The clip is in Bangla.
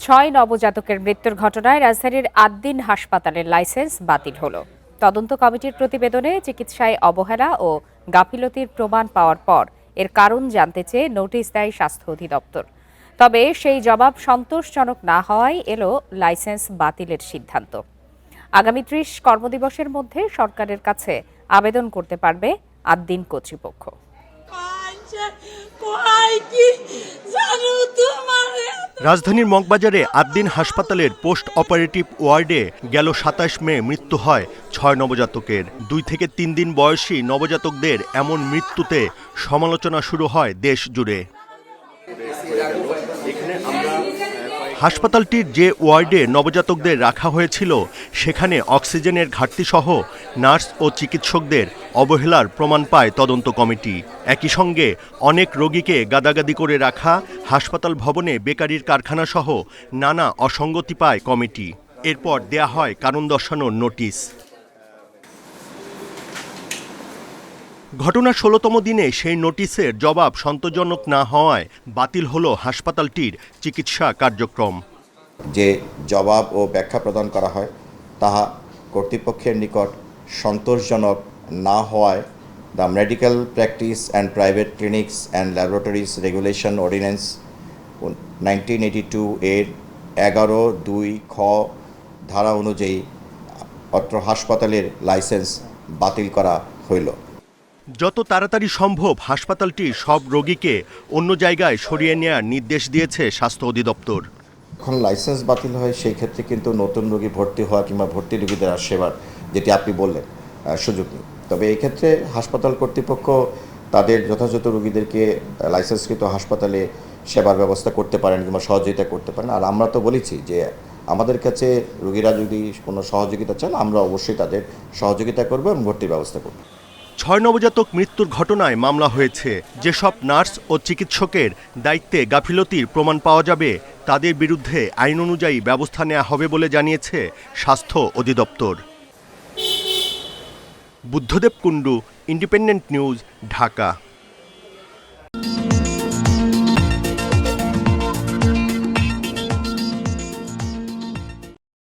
6 নবজাতকের মৃত্যুর ঘটনায় রাজধানীর আদ্দিন হাসপাতালের লাইসেন্স বাতিল হলো। তদন্ত কমিটির প্রতিবেদনে চিকিৎসায় অবহেলা ও গাফিলতির প্রমাণ পাওয়ার পর এর কারণ জানতে চেয়ে নোটিশ দেয় স্বাস্থ্য অধিদপ্তর। তবে সেই জবাব সন্তোষজনক না হওয়ায় এলো লাইসেন্স বাতিলের সিদ্ধান্ত। আগামী 30 কর্মদিবসের মধ্যে সরকারের কাছে আবেদন করতে পারবে আদ্দিন কর্তৃপক্ষ। রাজধানীর মগবাজারে আদ্দিন হাসপাতালের পোস্ট অপারেটিভ ওয়ার্ডে গেল 27 মে মৃত্যু হয় 6 নবজাতকের। 2 থেকে 3 দিন বয়সী নবজাতকদের এমন মৃত্যুতে সমালোচনা শুরু হয় দেশ জুড়ে। হাসপাতালটির যে ওয়ার্ডে নবজাতকদের রাখা হয়েছিল সেখানে অক্সিজেনের ঘাটতি সহ নার্স ও চিকিৎসকদের অবহেলার প্রমাণ পায় তদন্ত কমিটি। একই সঙ্গে অনেক রোগীকে গাদাগাদি করে রাখা, হাসপাতাল ভবনে বেকারির কারখানা সহ নানা অসঙ্গতি পায় কমিটি। এরপর দেয়া হয় কারণ দর্শানোর নোটিশ। ঘটনার 16তম দিনে সেই নোটিশের জবাব সন্তোষজনক না হওয়ায় বাতিল হলো হাসপাতালটির চিকিৎসা কার্যক্রম। যে জবাব ও ব্যাখ্যা প্রদান করা হয় তাহা কর্তৃপক্ষের নিকট সন্তোষজনক না হওয়ায় the medical practice and private clinics and laboratories regulation ordinance 1982 এর 11(2) খ ধারা অনুযায়ী অত্র হাসপাতালের লাইসেন্স বাতিল করা হইল। যত তাড়াতাড়ি সম্ভব হাসপাতালটির সব রোগীকে অন্য জায়গায় সরিয়ে নেওয়ার নির্দেশ দিয়েছে স্বাস্থ্য অধিদপ্তর। যখন লাইসেন্স বাতিল হয় সেই ক্ষেত্রে কিন্তু নতুন রোগী ভর্তি হওয়া কিংবা ভর্তি রোগীদের সেবার যেটি আপনি বললেন সুযোগ নেই। তবে এই ক্ষেত্রে হাসপাতাল কর্তৃপক্ষ তাদের যথাযথ রোগীদেরকে লাইসেন্সকৃত হাসপাতালে সেবার ব্যবস্থা করতে পারেন কিংবা সহযোগিতা করতে পারেন। আর আমরা তো বলেছি যে আমাদের কাছে রোগীরা যদি কোনো সহযোগিতা চান আমরা অবশ্যই তাদের সহযোগিতা করব এবং ভর্তির ব্যবস্থা করব। 6 নবজাতক মৃত্যুর ঘটনায় মামলা হয়েছে। যেসব নার্স ও চিকিৎসকের দায়িত্বে গাফিলতির প্রমাণ পাওয়া যাবে তাদের বিরুদ্ধে আইন অনুযায়ী ব্যবস্থা নেওয়া হবে বলে জানিয়েছে স্বাস্থ্য অধিদপ্তর। Buddhadeb Kundu, independent news, Dhaka.